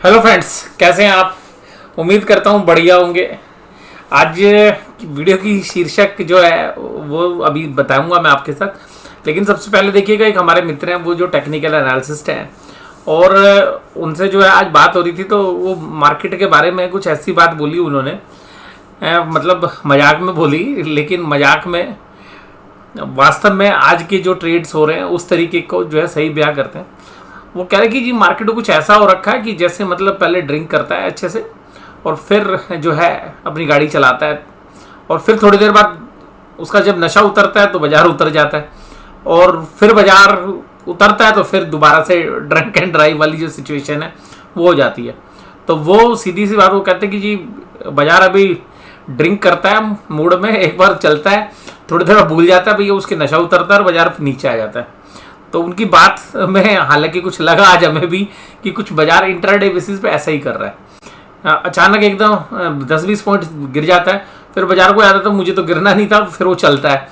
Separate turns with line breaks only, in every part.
Hello friends, कैसे हैं आप। उम्मीद करता हूँ बढ़िया होंगे। आज की वीडियो की शीर्षक जो है वो अभी बताऊंगा मैं आपके साथ। लेकिन सबसे पहले देखिएगा, एक हमारे मित्र हैं वो जो टेक्निकल एनालिसिस्ट हैं, और उनसे जो है आज बात हो रही थी, तो वो मार्केट के बारे में कुछ ऐसी बात बोली उन्होंने, मतलब मजाक में बोली, लेकिन मजाक में वास्तव में आज के जो ट्रेड्स हो रहे हैं उस तरीके को जो है सही बयां करते हैं। वो कह रहे कि जी मार्केट को कुछ ऐसा हो रखा है कि जैसे मतलब पहले ड्रिंक करता है अच्छे से, और फिर जो है अपनी गाड़ी चलाता है, और फिर थोड़ी देर बाद उसका जब नशा उतरता है तो बाजार उतर जाता है, और फिर बाजार उतरता है तो फिर दोबारा से ड्रंक एंड ड्राइव वाली जो सिचुएशन है वो हो जाती है। तो वो सीधी सी बात वो कहते हैं कि जी बाजार अभी ड्रिंक करता है मूड में, एक बार चलता है, थोड़ी देर भूल जाता है भैया, उसके नशा उतरता है और बाजार नीचे आ जाता है। तो उनकी बात में हालांकि कुछ लगा आज हमें भी कि कुछ बाजार इंट्राडे बेसिस पे ऐसा ही कर रहा है। अचानक एकदम 10-20 पॉइंट गिर जाता है, फिर बाजार को याद आता है मुझे तो गिरना नहीं था, फिर वो चलता है,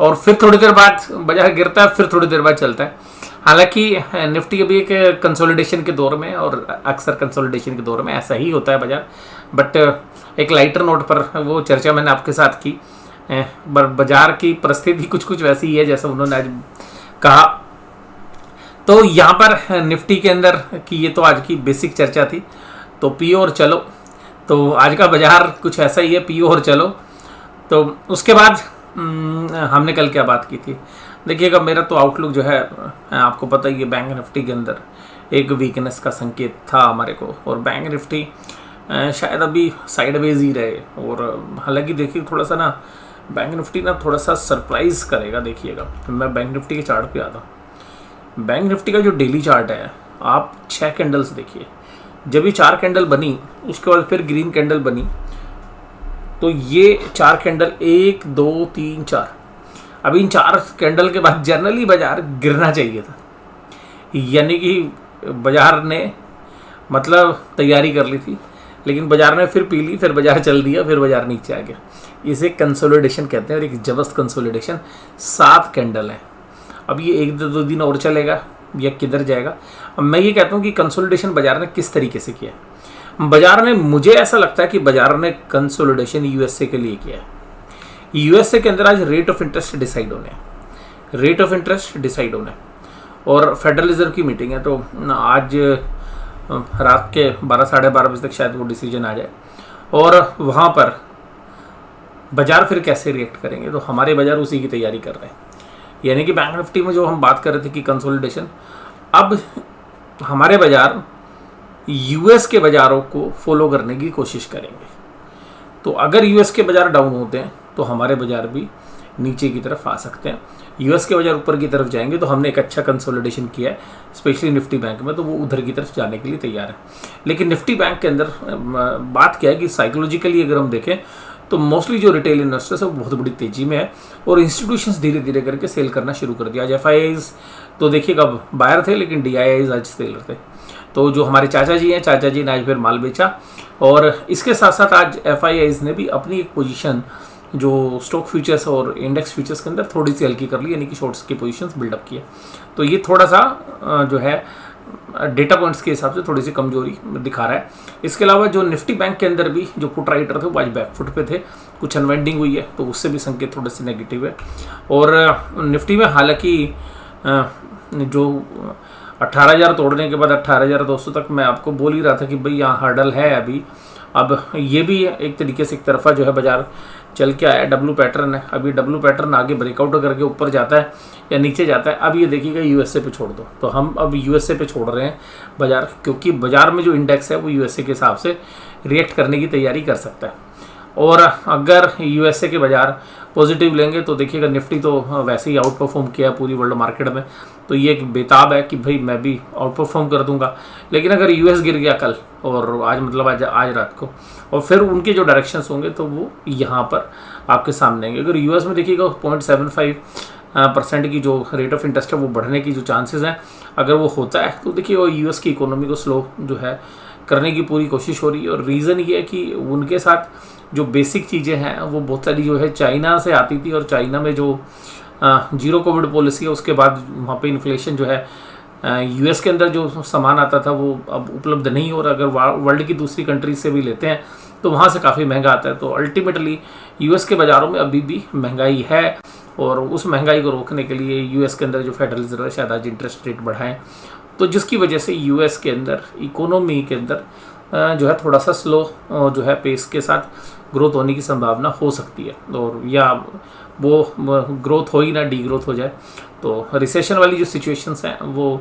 और फिर थोड़ी देर बाद बाजार गिरता है, फिर थोड़ी देर बाद चलता है। हालांकि निफ्टी अभी एक कंसोलिडेशन के दौर में, और अक्सर कंसोलिडेशन के दौर में ऐसा ही होता है बाजार। बट एक लाइटर नोट पर वो चर्चा मैंने आपके साथ की, बाजार की परिस्थिति कुछ कुछ वैसी ही है जैसा उन्होंने आज कहा। तो यहाँ पर निफ्टी के अंदर की ये तो आज की बेसिक चर्चा थी। तो पियो और चलो, तो आज का बाजार कुछ ऐसा ही है, पियो और चलो। तो उसके बाद हमने कल क्या बात की थी, देखिएगा मेरा तो आउटलुक जो है आपको पता ही है, बैंक निफ्टी के अंदर एक वीकनेस का संकेत था हमारे को, और बैंक निफ्टी शायद अभी साइडवेज ही रहे। और हालांकि देखिए थोड़ा सा ना बैंक निफ्टी ना थोड़ा सा सरप्राइज करेगा। देखिएगा मैं बैंक निफ्टी के चार्ट पे आता हूँ। बैंक निफ्टी का जो डेली चार्ट है, आप 6 कैंडल्स देखिए। जब ये 4 कैंडल बनी, उसके बाद फिर ग्रीन कैंडल बनी, तो ये 4 कैंडल 1 2 3 4, अभी इन 4 कैंडल के बाद जनरली बाजार गिरना चाहिए था, यानी कि बाजार ने मतलब तैयारी कर ली थी, लेकिन बाजार ने फिर पी ली, फिर बाजार चल दिया, फिर बाजार नीचे आ गया। इसे कंसोलिडेशन कहते हैं, और एक जबरदस्त कंसोलिडेशन। 7 कैंडल है। अब ये 1-2 दिन और चलेगा या किधर जाएगा। अब मैं ये कहता हूँ कि कंसोलिडेशन बाजार ने किस तरीके से किया है। बाजार ने, मुझे ऐसा लगता है कि बाजार ने कंसोलिडेशन यूएसए के लिए किया है। यूएसए के अंदर आज रेट ऑफ इंटरेस्ट डिसाइड होने हैं, रेट ऑफ इंटरेस्ट डिसाइड होने, और फेडरल रिजर्व की मीटिंग है। तो आज रात के 12-12:30 बजे तक शायद वो डिसीजन आ जाए, और वहाँ पर बाजार फिर कैसे रिएक्ट करेंगे। तो हमारे बाजार उसी की तैयारी कर रहे हैं, यानी कि बैंक निफ्टी में जो हम बात कर रहे थे कि कंसोलिडेशन, अब हमारे बाजार यूएस के बाजारों को फॉलो करने की कोशिश करेंगे। तो अगर यूएस के बाजार डाउन होते हैं तो हमारे बाजार भी नीचे की तरफ आ सकते हैं। यूएस के बाजार ऊपर की तरफ जाएंगे तो हमने एक अच्छा कंसोलिडेशन किया है, स्पेशली निफ्टी बैंक में, तो वो उधर की तरफ जाने के लिए तैयार है। लेकिन निफ्टी बैंक के अंदर बात क्या है कि साइकोलॉजिकली अगर हम देखें तो मोस्टली जो रिटेल इन्वेस्टर्स है वो बहुत बड़ी तेजी में है, और इंस्टीट्यूशंस धीरे धीरे करके सेल करना शुरू कर दिया। आज एफआईआईज तो देखिएगा बायर थे, लेकिन डीआईआईज आज सेलर थे। तो जो हमारे चाचा जी हैं, चाचा जी ने आज फिर माल बेचा, और इसके साथ साथ आज एफआईआईज ने भी अपनी एक पोजीशन जो स्टॉक फ्यूचर्स और इंडेक्स फ्यूचर्स के अंदर थोड़ी सी हल्की कर ली, यानी कि शॉर्ट्स की पोजीशंस बिल्डअप किए। तो ये थोड़ा सा जो है डेटा पॉइंट्स के हिसाब से थोड़ी सी कमजोरी दिखा रहा है। इसके अलावा जो निफ्टी बैंक के अंदर भी जो पुट राइटर थे वो आज बैकफुट पे थे, कुछ अनवाइंडिंग हुई है, तो उससे भी संकेत थोड़े से नेगेटिव है। और निफ्टी में हालांकि जो 18,000 तोड़ने के बाद 18,200 तक मैं आपको बोल ही रहा था कि भाई यहाँ हर्डल है अभी। अब ये भी एक तरीके से एक तरफा जो है बाजार चल के आया, डब्लू पैटर्न है। अभी डब्लू पैटर्न आगे ब्रेकआउट करके ऊपर जाता है या नीचे जाता है। अब ये देखिएगा यूएसए पे छोड़ दो, तो हम अब यूएसए पे छोड़ रहे हैं बाजार, क्योंकि बाजार में जो इंडेक्स है वो यूएसए के हिसाब से रिएक्ट करने की तैयारी कर सकता है। और अगर यूएसए के बाजार पॉजिटिव लेंगे तो देखिएगा निफ्टी तो वैसे ही आउट परफॉर्म किया पूरी वर्ल्ड मार्केट में, तो ये एक बेताब है कि भाई मैं भी आउट परफॉर्म कर दूंगा। लेकिन अगर यूएस गिर गया कल और आज मतलब आज रात को, और फिर उनके जो डायरेक्शंस होंगे तो वो यहाँ पर आपके सामने आएंगे। अगर यूएस में देखिएगा 0.75% की जो रेट ऑफ इंटरेस्ट है वो बढ़ने की जो चांसेस हैं, अगर वो होता है तो देखिए वो यूएस की इकोनॉमी को स्लो जो है करने की पूरी कोशिश हो रही है। और रीज़न ये है कि उनके साथ जो बेसिक चीज़ें हैं वो बहुत सारी जो है चाइना से आती थी, और चाइना में जो जीरो कोविड पॉलिसी है उसके बाद वहाँ पे इन्फ्लेशन जो है यूएस के अंदर जो सामान आता था वो अब उपलब्ध नहीं हो रहा। अगर वर्ल्ड की दूसरी कंट्रीज से भी लेते हैं तो वहाँ से काफ़ी महंगा आता है। तो अल्टीमेटली यूएस के बाज़ारों में अभी भी महंगाई है, और उस महंगाई को रोकने के लिए यूएस के अंदर जो फेडरल रिजर्व है शायद आज इंटरेस्ट रेट बढ़ाएं, तो जिसकी वजह से यूएस के अंदर इकोनॉमी के अंदर जो है थोड़ा सा स्लो जो है पेस के साथ ग्रोथ होने की संभावना हो सकती है, और या वो ग्रोथ हो ही ना डी ग्रोथ हो जाए। तो रिसेशन वाली जो सिचुएशंस हैं वो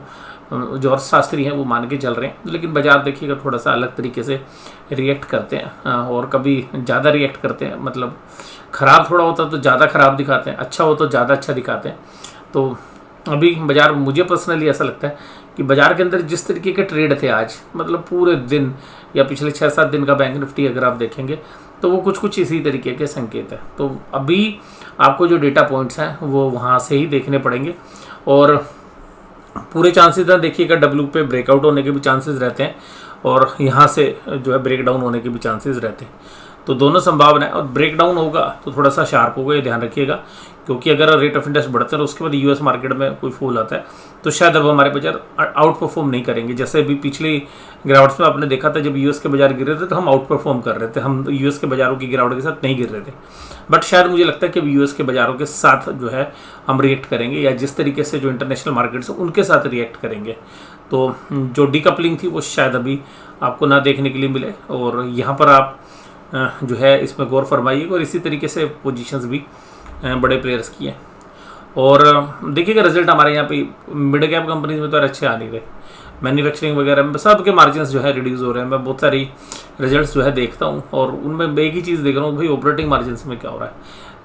जो अर्थशास्त्री हैं वो मान के चल रहे हैं, लेकिन बाजार देखिएगा थोड़ा सा अलग तरीके से रिएक्ट करते हैं, और कभी ज़्यादा रिएक्ट करते हैं, मतलब ख़राब थोड़ा होता तो ज़्यादा ख़राब दिखाते हैं, अच्छा हो तो ज़्यादा अच्छा दिखाते हैं। तो अभी बाज़ार, मुझे पर्सनली ऐसा लगता है कि बाज़ार के अंदर जिस तरीके के ट्रेड थे आज, मतलब पूरे दिन या पिछले 6-7 दिन का बैंक निफ्टी अगर आप देखेंगे तो वो कुछ कुछ इसी तरीके के संकेत है। तो अभी आपको जो डेटा पॉइंट्स हैं वो वहाँ से ही देखने पड़ेंगे, और पूरे चांसेस हैं देखिएगा डब्ल्यू पे ब्रेकआउट होने के भी चांसेस रहते हैं, और यहाँ से जो है ब्रेक डाउन होने के भी चांसेस रहते हैं। तो दोनों संभावना है, और ब्रेक डाउन होगा तो थोड़ा सा शार्प होगा, ये ध्यान रखिएगा, क्योंकि अगर रेट ऑफ इंटरेस्ट बढ़ता है और उसके बाद यूएस मार्केट में कोई फॉल आता है तो शायद अब हमारे बाजार आउट परफॉर्म नहीं करेंगे। जैसे अभी पिछली गिरावट में आपने देखा था, जब यूएस के बाजार गिर रहे थे तो हम आउट परफॉर्म कर रहे थे, हम यूएस के बाजारों की गिरावट के साथ नहीं गिर रहे थे। बट शायद मुझे लगता है कि अब यूएस के बाजारों के साथ जो है हम रिएक्ट करेंगे, या जिस तरीके से जो इंटरनेशनल मार्केट्स हैं उनके साथ रिएक्ट करेंगे। तो जो डीकपलिंग थी वो शायद अभी आपको ना देखने के लिए मिले, और यहाँ पर आप जो है इसमें गौर फरमाइएगा, और इसी तरीके से पोजीशंस भी बड़े प्लेयर्स की हैं। और देखिएगा रिजल्ट हमारे यहाँ पे मिड कैप कंपनीज में तो अच्छे आ नहीं रहे, मैन्युफैक्चरिंग वगैरह में सब के मार्जिन्स जो है रिड्यूस हो रहे हैं। मैं बहुत सारी रिजल्ट्स जो है देखता हूँ, और उनमें मैं एक ही चीज़ देख रहा हूँ, भाई ऑपरेटिंग मार्जिन्स में क्या हो रहा है,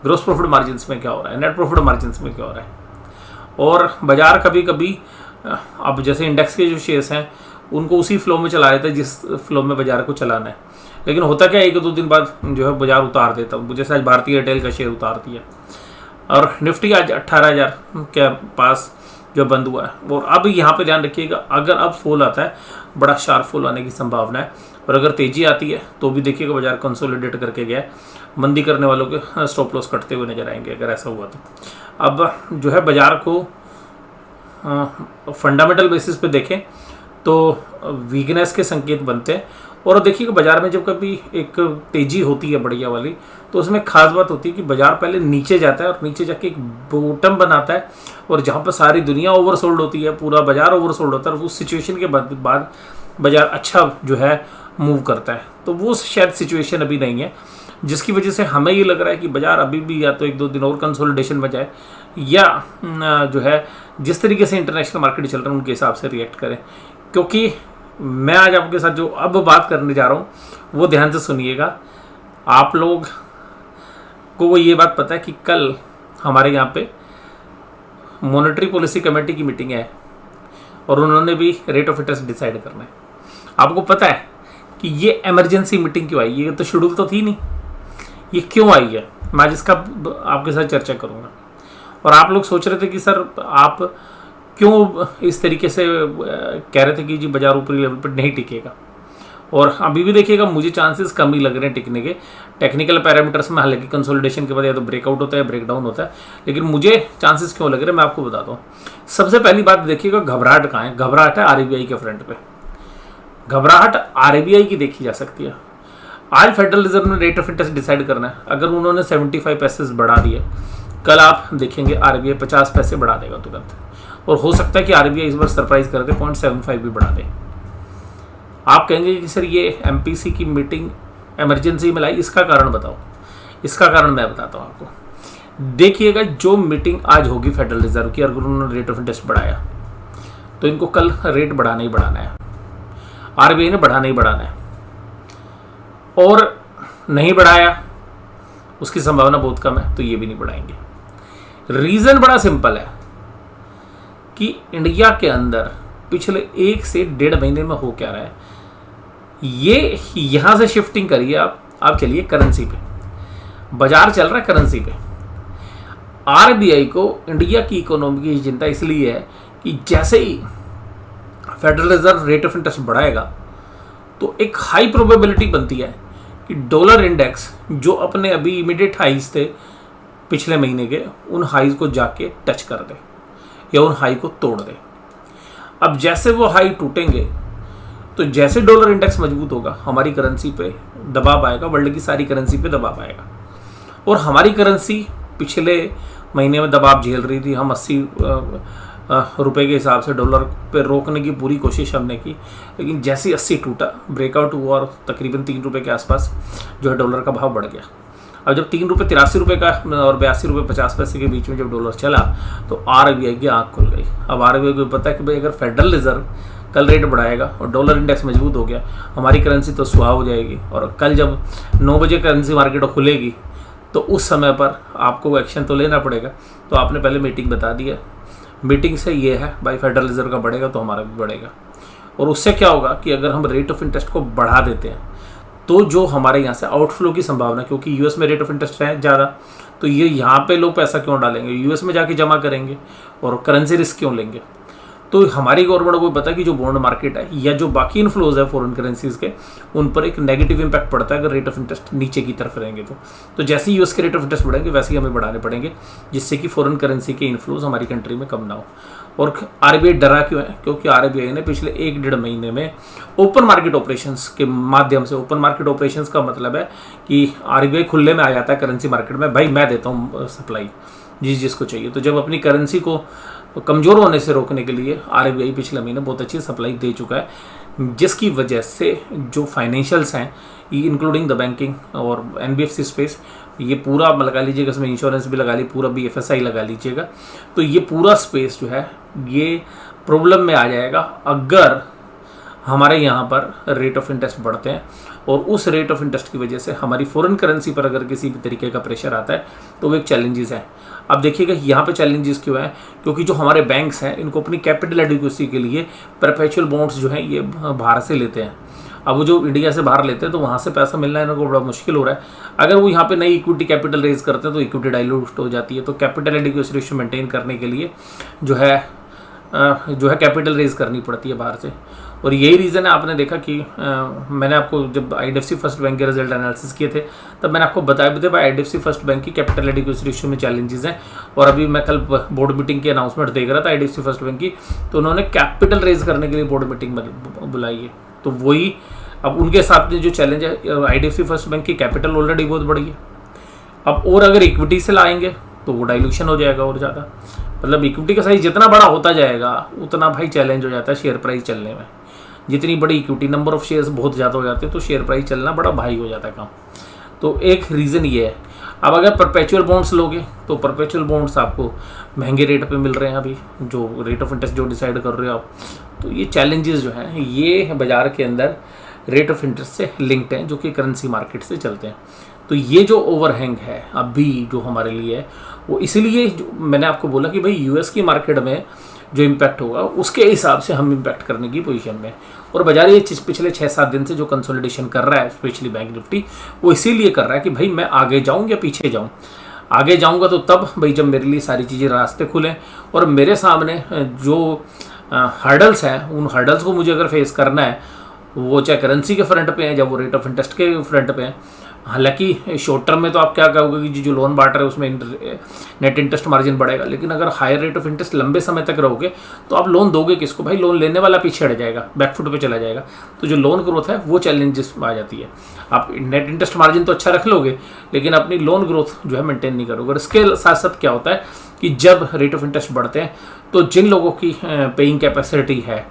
ग्रोस प्रॉफिट मार्जिन्स में क्या हो रहा है, नेट प्रॉफिट मार्जिन्स में क्या हो रहा है। और बाजार कभी कभी अब जैसे इंडेक्स के जो शेयर्स हैं उनको उसी फ्लो में चला देता है जिस फ्लो में बाजार को चलाना है, लेकिन होता क्या है 1-2 दिन बाद जो है बाजार उतार देता है। जैसे आज भारतीय एयरटेल का शेयर उतार दिया, और निफ्टी आज 18,000 के पास जो बंद हुआ है। और अब यहाँ पे ध्यान रखिएगा, अगर अब फॉल आता है बड़ा शार्प फॉल आने की संभावना है, और अगर तेजी आती है तो भी देखिएगा बाजार कंसोलिडेट करके गया है, मंदी करने वालों के स्टॉप लॉस कटते हुए नजर आएंगे अगर ऐसा हुआ तो। अब जो है बाजार को फंडामेंटल बेसिस पे देखें तो वीकनेस के संकेत बनते हैं, और देखिएगा बाजार में जब कभी एक तेजी होती है बढ़िया वाली तो उसमें खास बात होती है कि बाजार पहले नीचे जाता है, और नीचे जाके एक बॉटम बनाता है, और जहाँ पर सारी दुनिया ओवरसोल्ड होती है, पूरा बाजार ओवरसोल्ड होता है, और उस सिचुएशन के बाद बाजार अच्छा जो है मूव करता है। तो वो शायद सिचुएशन अभी नहीं है, जिसकी वजह से हमें ये लग रहा है कि बाजार अभी भी या तो 1-2 दिन और कंसोलिडेशन में जाए, या जो है जिस तरीके से इंटरनेशनल मार्केट चल रहा है उनके हिसाब से रिएक्ट करें। क्योंकि मैं आज आपके साथ जो अब बात करने जा रहा हूँ वो ध्यान से सुनिएगा। आप लोग को ये बात पता है कि कल हमारे यहाँ पे मॉनेटरी पॉलिसी कमेटी की मीटिंग है, और उन्होंने भी रेट ऑफ इंटरेस्ट डिसाइड करना है। आपको पता है कि ये इमरजेंसी मीटिंग क्यों आई? ये तो शेड्यूल तो थी नहीं, ये क्यों आई है? मैं आज इसका आपके साथ चर्चा करूँगा। और आप लोग सोच रहे थे कि सर आप क्यों इस तरीके से कह रहे थे कि जी बाजार ऊपरी लेवल पर नहीं टिकेगा, और अभी भी देखिएगा मुझे चांसेस कम ही लग रहे हैं टिकने के। टेक्निकल पैरामीटर्स में हालांकि कंसोलिडेशन के बाद या तो ब्रेकआउट होता है, ब्रेक डाउन होता है, लेकिन मुझे चांसेस क्यों लग रहे हैं मैं आपको बताता हूँ। सबसे पहली बात देखिएगा, घबराहट कहाँ है? घबराहट है आरबीआई के फ्रंट पे। घबराहट आरबीआई की देखी जा सकती है। आज फेडरल रिजर्व ने रेट ऑफ इंटरेस्ट डिसाइड करना है, अगर उन्होंने 75 पैसे बढ़ा दिए, कल आप देखेंगे आरबीआई 50 पैसे बढ़ा देगा तुरंत, और हो सकता है कि आरबीआई इस बार सरप्राइज कर दे, 0.75 भी बढ़ा दे। आप कहेंगे कि सर ये एमपीसी की मीटिंग इमरजेंसी में लाई, इसका कारण बताओ। इसका कारण मैं बताता हूँ आपको। देखिएगा जो मीटिंग आज होगी फेडरल रिजर्व की, अगर उन्होंने रेट ऑफ इंटरेस्ट बढ़ाया तो इनको कल रेट बढ़ाना ही बढ़ाना है, आरबीआई ने बढ़ाना ही बढ़ाना है। और नहीं बढ़ाया उसकी संभावना बहुत कम है, तो ये भी नहीं बढ़ाएंगे। रीजन बड़ा सिंपल है कि इंडिया के अंदर पिछले 1 से 1.5 महीने में हो क्या रहा है। ये यहां से शिफ्टिंग करिए आप चलिए करेंसी पे। बाजार चल रहा है करेंसी पे। आरबीआई को इंडिया की इकोनॉमी की चिंता इसलिए है कि जैसे ही federal reserve rate of interest बढ़ाएगा तो एक हाई प्रोबेबिलिटी बनती है कि डॉलर इंडेक्स जो अपने अभी इमीडिएट हाइज थे पिछले महीने के, उन हाइज को जाके टच कर दे या उन हाई को तोड़ दे। अब जैसे वो हाई टूटेंगे तो जैसे डॉलर इंडेक्स मजबूत होगा हमारी करेंसी पे दबाव आएगा, वर्ल्ड की सारी करेंसी पे दबाव आएगा। और हमारी करेंसी पिछले महीने में दबाव झेल रही थी, हम 80 रुपए के हिसाब से डॉलर पे रोकने की पूरी कोशिश हमने की, लेकिन जैसे ही 80 टूटा, ब्रेकआउट हुआ और तकरीबन 3 रुपये के आसपास जो है डॉलर का भाव बढ़ गया। अब जब 3 रुपये 83 रुपये का और 82 रुपये 50 पैसे के बीच में जब डॉलर चला तो RBI की आँख खुल गई। अब RBI को पता है कि भाई अगर फेडरल रिजर्व कल रेट बढ़ाएगा और डॉलर इंडेक्स मजबूत हो गया, हमारी करेंसी तो सुहा हो जाएगी, और कल जब 9 बजे करेंसी मार्केट खुलेगी तो उस समय पर आपको एक्शन तो लेना पड़ेगा। तो आपने पहले मीटिंग बता दिया, मीटिंग से ये है भाई फेडरल रिजर्व का बढ़ेगा तो हमारा भी बढ़ेगा। और उससे क्या होगा कि अगर हम रेट ऑफ इंटरेस्ट को बढ़ा देते हैं तो जो हमारे यहाँ से आउटफ्लो की संभावना, क्योंकि यूएस में रेट ऑफ इंटरेस्ट है ज़्यादा, तो ये यहाँ पे लोग पैसा क्यों डालेंगे, यूएस में जाके जमा करेंगे और करेंसी रिस्क क्यों लेंगे। तो हमारी गवर्नमेंट को पता है कि जो बॉन्ड मार्केट है या जो बाकी इन्फ्लोज है फॉरेन करेंसीज के, उन पर एक नेगेटिव इंपैक्ट पड़ता है अगर रेट ऑफ इंटरेस्ट नीचे की तरफ रहेंगे। तो जैसे ही यूएस के रेट ऑफ इंटरेस्ट बढ़ेंगे वैसे ही हमें बढ़ाने पड़ेंगे, जिससे कि फॉरेन करेंसी के इन्फ्लोज हमारी कंट्री में कम ना हो। और RBI डरा क्यों है, क्योंकि RBI ने पिछले 1-1.5 महीने में ओपन मार्केट ऑपरेशंस के माध्यम से, ओपन मार्केट ऑपरेशंस का मतलब है कि RBI खुले में आ जाता है करेंसी मार्केट में, भाई मैं देता हूँ सप्लाई जिसको चाहिए। तो जब अपनी करेंसी को कमज़ोर होने से रोकने के लिए RBI पिछले महीने बहुत अच्छी सप्लाई दे चुका है, जिसकी वजह से जो फाइनेंशियल्स हैं इंक्लूडिंग द बैंकिंग और NBFC स्पेस, ये पूरा लगा लीजिएगा, इसमें इंश्योरेंस भी लगा ली, पूरा BFSI लगा लीजिएगा, तो ये पूरा स्पेस जो है ये प्रॉब्लम में आ जाएगा अगर हमारे यहाँ पर रेट ऑफ इंटरेस्ट बढ़ते हैं। और उस रेट ऑफ इंटरेस्ट की वजह से हमारी फॉरेन करेंसी पर अगर किसी भी तरीके का प्रेशर आता है तो वो एक चैलेंजेस है। अब देखिएगा यहाँ पे चैलेंजेस क्यों है, क्योंकि जो हमारे बैंक्स हैं इनको अपनी कैपिटल एडिक्वेसी के लिए परपेचुअल बॉन्ड्स जो हैं ये बाहर से लेते हैं। अब वो जो इंडिया से बाहर लेते हैं तो वहाँ से पैसा मिलना इनको बड़ा मुश्किल हो रहा है। अगर वो यहाँ पे नई इक्विटी कैपिटल रेज करते हैं तो इक्विटी डाइल्यूट हो जाती है। तो कैपिटल एडिक्वेसी रेशियो मेंटेन करने के लिए जो है कैपिटल रेज करनी पड़ती है बाहर से। और यही रीज़न है, आपने देखा कि मैंने आपको जब IDFC फर्स्ट बैंक के रिजल्ट एनालिसिस किए थे तब मैंने आपको बताया भी थे भाई IDFC फर्स्ट बैंक की कैपिटल एडिक्वेसी रेशियो में चैलेंजेस हैं। और अभी मैं कल बोर्ड मीटिंग की अनाउंसमेंट देख रहा था IDFC फर्स्ट बैंक की, तो उन्होंने कैपिटल रेज करने के लिए बोर्ड मीटिंग बुलाई है। तो वही अब उनके साथ में जो चैलेंज है, IDFC फर्स्ट बैंक की कैपिटल ऑलरेडी बहुत बड़ी है, अब और अगर इक्विटी से लाएंगे तो वो डाइल्यूशन हो जाएगा और ज़्यादा, मतलब इक्विटी का साइज जितना बड़ा होता जाएगा उतना भाई चैलेंज हो जाता है शेयर प्राइस चलने में। जितनी बड़ी इक्विटी, नंबर ऑफ शेयर्स बहुत ज़्यादा हो जाते हैं तो शेयर प्राइस चलना बड़ा भारी हो जाता है काम। तो एक रीज़न ये है। अब अगर परपेचुअल बॉन्ड्स लोगे तो परपेचुअल बॉन्ड्स आपको महंगे रेट पे मिल रहे हैं अभी, जो रेट ऑफ इंटरेस्ट जो डिसाइड कर रहे हो आप। तो ये चैलेंजेस जो हैं ये बाज़ार के अंदर रेट ऑफ इंटरेस्ट से लिंक्ड हैं, जो कि करेंसी मार्केट से चलते हैं। तो ये जो ओवरहैंग है अभी जो हमारे लिए है वो इसलिए मैंने आपको बोला कि भाई यूएस की मार्केट में जो इम्पैक्ट होगा उसके हिसाब से हम इम्पैक्ट करने की पोजीशन में। और बाजार ये पिछले 6-7 दिन से जो कंसोलिडेशन कर रहा है स्पेशली बैंक निफ्टी, वो इसीलिए कर रहा है कि भाई मैं आगे जाऊं या पीछे जाऊं। आगे जाऊंगा तो तब भाई जब मेरे लिए सारी चीज़ें रास्ते खुलें और मेरे सामने जो हर्डल्स हैं उन हर्डल्स को मुझे अगर फेस करना है, वो चाहे करेंसी के फ्रंट पे हैं या वो रेट ऑफ इंटरेस्ट के फ्रंट पे हैं। हालांकि शॉर्ट टर्म में तो आप क्या कहोगे कि जो लोन बांट रहे हैं उसमें नेट इंटरेस्ट मार्जिन बढ़ेगा, लेकिन अगर हायर रेट ऑफ इंटरेस्ट लंबे समय तक रहोगे तो आप लोन दोगे किसको, भाई लोन लेने वाला पीछे हट जाएगा, बैकफुट पे चला जाएगा। तो जो लोन ग्रोथ है वो चैलेंजेस आ जाती है। आप नेट इंटरेस्ट मार्जिन तो अच्छा रख लोगे लेकिन अपनी लोन ग्रोथ जो है मेंटेन नहीं करोगे। और इसके साथ साथ क्या होता है कि जब रेट ऑफ इंटरेस्ट बढ़ते हैं तो जिन लोगों की पेइंग कैपेसिटी है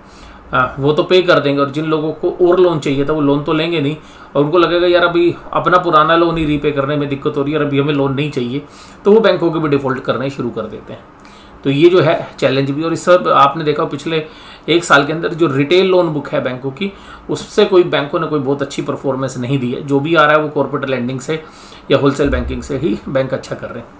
वो तो पे कर देंगे, और जिन लोगों को और लोन चाहिए था वो लोन तो लेंगे नहीं, और उनको लगेगा यार अभी अपना पुराना लोन ही रीपे करने में दिक्कत हो रही है और अभी हमें लोन नहीं चाहिए, तो वो बैंकों के भी डिफ़ॉल्ट करना ही शुरू कर देते हैं। तो ये जो है चैलेंज भी। और इस सब आपने देखा पिछले 1 साल के अंदर जो रिटेल लोन बुक है बैंकों की, उससे कोई बैंकों ने कोई बहुत अच्छी परफॉर्मेंस नहीं दी है। जो भी आ रहा है वो कॉर्पोरेट लैंडिंग से या होलसेल बैंकिंग से ही बैंक अच्छा कर रहे हैं।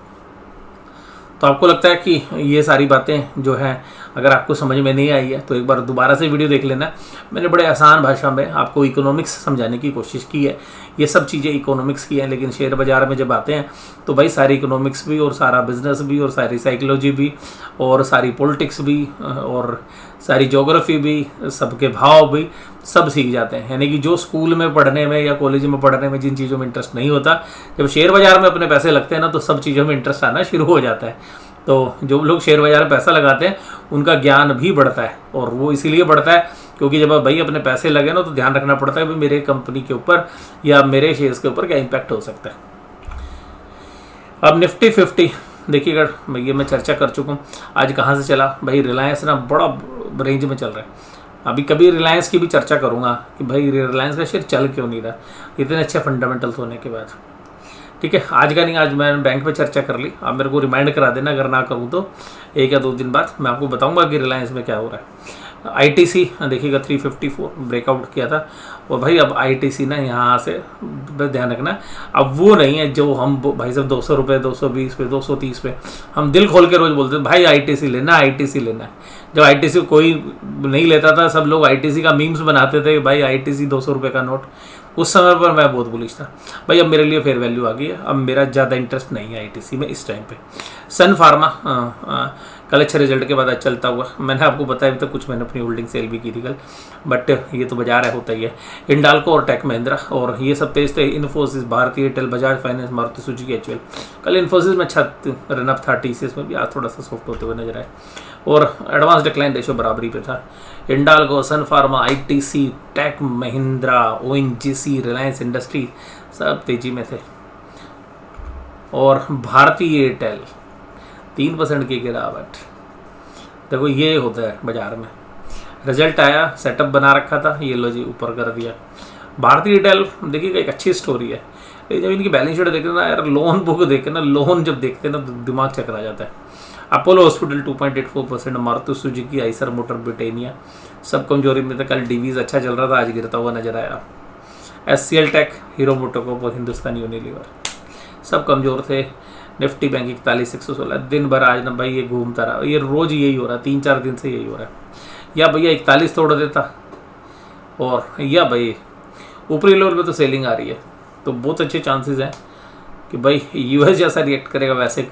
तो आपको लगता है कि ये सारी बातें जो हैं अगर आपको समझ में नहीं आई है तो एक बार दोबारा से वीडियो देख लेना। मैंने बड़े आसान भाषा में आपको इकोनॉमिक्स समझाने की कोशिश की है। ये सब चीज़ें इकोनॉमिक्स की हैं, लेकिन शेयर बाज़ार में जब आते हैं तो भाई सारी इकोनॉमिक्स भी और सारा बिजनेस भी और सारी साइकोलॉजी भी और सारी पॉलिटिक्स भी और सारी ज्योग्राफी भी, सबके भाव भी सब सीख जाते हैं। यानी कि जो स्कूल में पढ़ने में या कॉलेज में पढ़ने में जिन चीज़ों में इंटरेस्ट नहीं होता, जब शेयर बाज़ार में अपने पैसे लगते हैं ना तो सब चीज़ों में इंटरेस्ट आना शुरू हो जाता है। तो जो लोग शेयर बाजार में पैसा लगाते हैं उनका ज्ञान भी बढ़ता है, और वो इसीलिए बढ़ता है क्योंकि जब भाई अपने पैसे लगे ना तो ध्यान रखना पड़ता है भाई मेरे कंपनी के ऊपर या मेरे शेयर्स के ऊपर क्या इम्पैक्ट हो सकता है। अब निफ्टी 50 देखिएगा भैया, मैं चर्चा कर चुका हूँ आज कहाँ से चला भाई। रिलायंस ना बड़ा रेंज में चल रहा है, अभी कभी रिलायंस की भी चर्चा करूँगा कि भाई रिलायंस का शेयर चल क्यों नहीं रहा इतने अच्छे फंडामेंटल्स होने के बाद। ठीक है, आज का नहीं, आज मैंने बैंक पे चर्चा कर ली, आप मेरे को रिमाइंड करा देना, अगर ना करूँ तो 1 या 2 दिन बाद मैं आपको बताऊंगा कि रिलायंस में क्या हो रहा है। आईटीसी देखिएगा 354 ब्रेकआउट किया था, और भाई अब आईटीसी ना यहाँ से ध्यान रखना, अब वो नहीं है जो हम भाई साहब 200 रुपये 220 पे 230 पे हम दिल खोल के रोज बोलते थे भाई आईटीसी लेना आईटीसी लेना है। जब आईटीसी कोई नहीं लेता था, सब लोग आईटीसी का मीम्स बनाते थे भाई आईटीसी 200 रुपये का नोट, उस समय पर मैं बहुत बुलिश था भाई। अब मेरे लिए फेयर वैल्यू आ गई है, अब मेरा ज़्यादा इंटरेस्ट नहीं है आईटीसी में इस टाइम पे। सन फार्मा कल अच्छे रिजल्ट के बाद आज चलता हुआ, मैंने आपको बताया अभी तक कुछ मैंने अपनी होल्डिंग सेल भी की थी कल, बट ये तो बाजार है, होता ही है। हिंडाल्को और टेक महिंद्रा और ये सब तेज थे। इन्फोसिस, भारतीय Airtel, Bajaj finance, Maruti Suzuki, HUL. कल इन्फोसिस में अच्छा रनअप था, टीसीएस में भी आज थोड़ा सा सॉफ्ट होते हुए नजर आए, और एडवांस डिक्लाइन रेशो बराबरी पे था। हिंडाल्को, सन फार्मा, आईटीसी, टेक महिंद्रा, ओएनजीसी, रिलायंस इंडस्ट्री सब तेजी में थे, और भारतीय एयरटेल 3% की गिरावट। देखो ये होता है बाजार में, रिजल्ट आया, सेटअप बना रखा था, ये लो जी ऊपर कर दिया। भारतीय एयरटेल देखिएगा एक अच्छी स्टोरी है, जब इनकी बैलेंस शीट देखते ना यार, लोन बुक देखते ना, लोन जब देखते ना तो दिमाग चकरा जाता है। अपोलो हॉस्पिटल 2.84%, मारुति सुजुकी, आइसर मोटर, ब्रिटेनिया सब कमजोरी में थे। कल डीवीज अच्छा चल रहा था, आज गिरता हुआ नजर आया। एचसीएल टेक, हीरो मोटोकॉर्प और हिंदुस्तान यूनिलीवर सब कमजोर थे। निफ्टी बैंक 41,116 दिन भर आज ना भाई ये घूमता रहा, ये रोज यही हो रहा है, 3-4 दिन से यही हो रहा है। या भैया 41 तोड़ देता, और या भाई ऊपरी लेवल पे तो सेलिंग आ रही है, तो बहुत अच्छे चांसेस हैं कि भाई यूएस जैसा रिएक्ट करेगा वैसे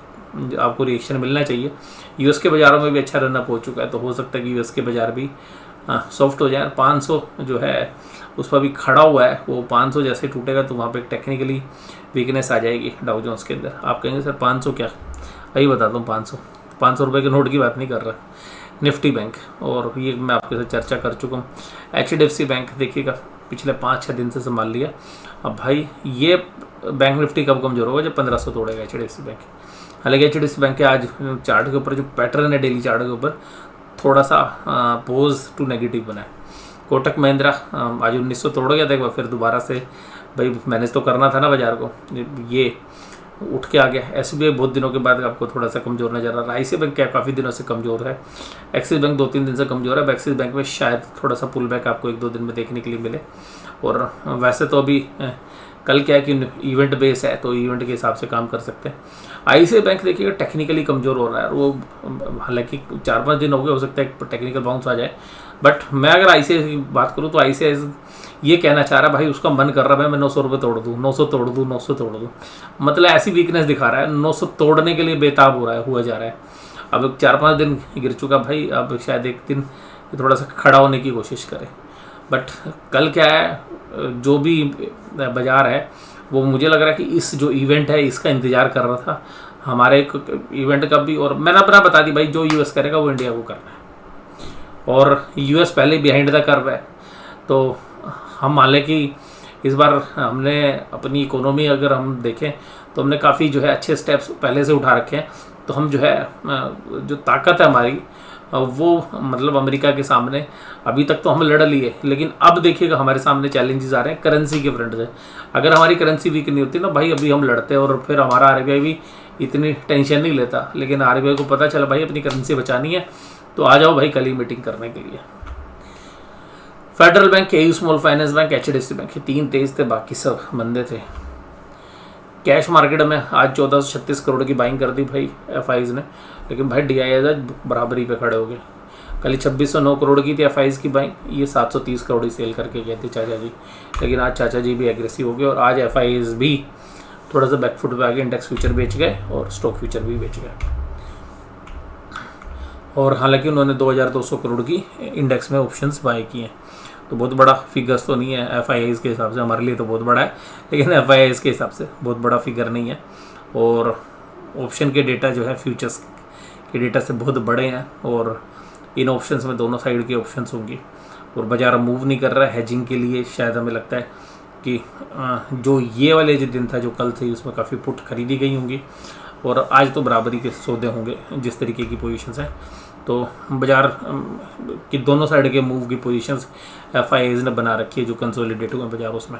आपको रिएक्शन मिलना चाहिए। यूएस के बाज़ारों में भी अच्छा रनअप हो चुका है, तो हो सकता है कि यूएस के बाज़ार भी सॉफ्ट हो जाए। 500 जो है उस पर भी खड़ा हुआ है, वो 500 जैसे टूटेगा तो वहाँ पे टेक्निकली वीकनेस आ जाएगी डाउ जोन्स के अंदर। आप कहेंगे सर 500 क्या, वही बताता हूँ, 500 रुपये के नोट की बात नहीं कर रहा। निफ्टी बैंक, और ये मैं आपके साथ चर्चा कर चुका हूँ। एचडीएफसी बैंक देखिएगा पिछले 5-6 दिन से संभाल लिया। अब भाई ये बैंक निफ्टी कब कमजोर होगा, जब 1500 तोड़ेगा एचडीएफसी बैंक। हालांकि एचडीएफसी बैंक के आज चार्ट के ऊपर जो पैटर्न है, डेली चार्ट के ऊपर थोड़ा सा पोज टू नेगेटिव बना है। कोटक महिंद्रा आज 1900 तोड़ गया था एक बार, फिर दोबारा से भाई मैनेज तो करना था ना बाजार को, ये उठ के आ गया। एसबीआई बहुत दिनों के बाद आपको थोड़ा सा कमजोर नजर आ रहा है। आईसीआई बैंक क्या काफ़ी दिनों से कमजोर है। एक्सिस बैंक 2-3 दिन से कमजोर है। अब एक्सिस बैंक में शायद थोड़ा सा पुल बैक आपको 1-2 दिन में देखने के लिए मिले, और वैसे तो अभी कल क्या है कि इवेंट बेस है, तो इवेंट के हिसाब से काम कर सकते हैं। आईसीआई बैंक देखिएगा टेक्निकली कमज़ोर हो रहा है, वो हालांकि 4-5 दिन हो गए, हो सकता है टेक्निकल बाउंस आ जाए, बट मैं अगर आईसीआई की बात करूँ तो आईसीआई ये कहना चाह रहा है भाई, उसका मन कर रहा है मैं 900 रुपये तोड़ दूँ, 900 तोड़ दूँ, 900 तोड़ दूँ, मतलब ऐसी वीकनेस दिखा रहा है, 900 तोड़ने के लिए बेताब हो रहा है, हुआ जा रहा है। अब 4-5 दिन गिर चुका भाई, अब शायद एक दिन थोड़ा सा खड़ा होने की कोशिश करे। बट कल क्या है, जो भी बाजार है वो मुझे लग रहा है कि इस जो इवेंट है इसका इंतज़ार कर रहा था, हमारे इवेंट का भी। और मैंने अपना बता दी भाई, जो यूएस करेगा वो इंडिया को करना है, और यूएस पहले बिहाइंड द कर्व है। तो हम मान लें कि इस बार हमने अपनी इकोनॉमी अगर हम देखें तो हमने काफ़ी जो है अच्छे स्टेप्स पहले से उठा रखे हैं, तो हम जो है जो ताकत है हमारी वो मतलब अमेरिका के सामने अभी तक तो हम लड़ लिए, लेकिन अब देखिएगा हमारे सामने चैलेंजेस आ रहे हैं करेंसी के फ्रंट से। अगर हमारी करेंसी वीक नहीं होती ना भाई, अभी हम लड़ते और फिर हमारा आरबीआई भी इतनी टेंशन नहीं लेता, लेकिन आरबीआई को पता चला भाई अपनी करेंसी बचानी है, तो आ जाओ भाई कल ही मीटिंग करने के लिए। Federal bank, AU small finance bank, HDFC bank, ये 3 तेज थे, बाकी सब मंदे थे। कैश मार्केट में आज 1436 करोड़ की बाइंग कर दी भाई एफआईज ने, लेकिन भाई डीआईएस आज बराबरी पे खड़े हो गए। कल 2609 करोड़ की थी एफआईज की बाइंग, ये 730 करोड़ ही सेल करके गए थे चाचा जी, लेकिन आज चाचा जी भी एग्रेसिव हो गए, और आज एफआईज भी थोड़ा सा बैकफुट पे आगे इंडेक्स फ्यूचर बेच गए और स्टॉक फ्यूचर भी बेच गए। और हालांकि उन्होंने 2200 करोड़ की इंडेक्स में ऑप्शंस बाय किए हैं, तो बहुत बड़ा फिगर्स तो नहीं है एफआईआईज के हिसाब से, हमारे लिए तो बहुत बड़ा है, लेकिन एफआईआईज के हिसाब से बहुत बड़ा फिगर नहीं है। और ऑप्शन के डेटा जो है फ्यूचर्स के डेटा से बहुत बड़े हैं और इन ऑप्शंस में दोनों साइड के ऑप्शंस होंगे और बाजार मूव नहीं कर रहा है हेजिंग के लिए। शायद हमें लगता है कि जो ये वाले जो दिन था जो कल से उसमें काफ़ी पुट खरीदी गई होंगी और आज तो बराबरी के सौदे होंगे जिस तरीके की पोजीशंस हैं। तो बाजार की दोनों साइड के मूव की पोजीशंस FIIs ने बना रखी है जो कंसोलिडेट हुए बाजार उसमें।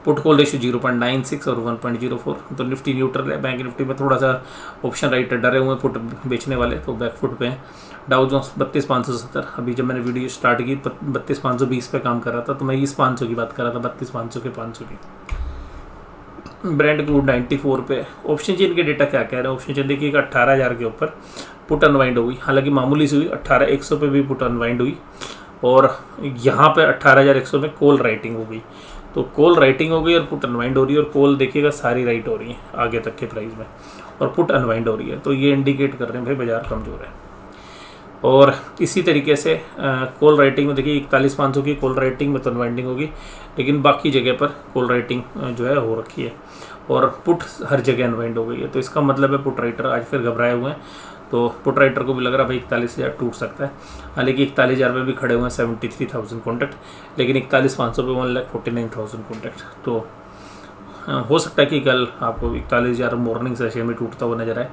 पुट कॉल रेशियो 0.96 और 1.04। तो निफ्टी न्यूट्रल है। बैंक निफ्टी में थोड़ा सा ऑप्शन राइटर डरे हुए पुट बेचने वाले तो बैकफुट पे हैं। Dow Jones 32,570। अभी जब मैंने वीडियो स्टार्ट की 32,520 पे काम कर रहा था तो मैं इस 500 की बात कर रहा था, 32,500 के 500 की। ब्रांड क्रूड 94 पे। ऑप्शन चेन के डेटा क्या कह रहे हैं? ऑप्शन चेन देखिएगा 18,000 के ऊपर पुट अनवाइंड हुई, हालांकि मामूली सी हुई। 18,100 पे भी पुट अनवाइंड हुई और यहाँ पे 18,100 में कॉल राइटिंग हो गई। तो कॉल राइटिंग हो गई और पुट अनवाइंड हो रही है और कॉल देखिएगा सारी राइट हो रही है आगे तक के प्राइस में और पुट अनवाइंड हो रही है। तो ये इंडिकेट कर रहे हैं भाई बाजार कमज़ोर है। और इसी तरीके से कॉल राइटिंग में देखिए 41,500 की कॉल राइटिंग में तो अनवाइंडिंग होगी, लेकिन बाकी जगह पर कॉल राइटिंग जो है हो रखी है और पुट हर जगह अनवाइंड हो गई है। तो इसका मतलब है पुट राइटर आज फिर घबराए हुए हैं। तो पुट राइटर को भी लग रहा है भाई 41,000 टूट सकता है। हालांकि 41,000 पे भी खड़े हुए हैं 73,000 कॉन्टैक्ट, लेकिन 41,500 पे 1,49,000 कॉन्टैक्ट। तो हो सकता है कि कल आपको 41,000 मॉर्निंग सेशन में टूटता हुआ नजर आए।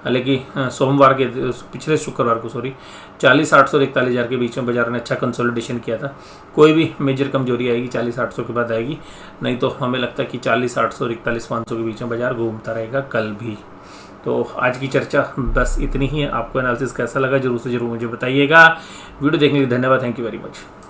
हालांकि सोमवार के पिछले शुक्रवार को 40,800 और 41,000 के बीच में बाजार ने अच्छा कंसोलिडेशन किया था। कोई भी मेजर कमजोरी आएगी 40,800 के बाद आएगी, नहीं तो हमें लगता है कि 40,800 और 41,500 के बीच में बाजार घूमता रहेगा कल भी। तो आज की चर्चा बस इतनी ही है। आपको एनालिसिस कैसा लगा जरूर से जरूर मुझे बताइएगा। वीडियो देखने के लिए धन्यवाद। Thank you very much.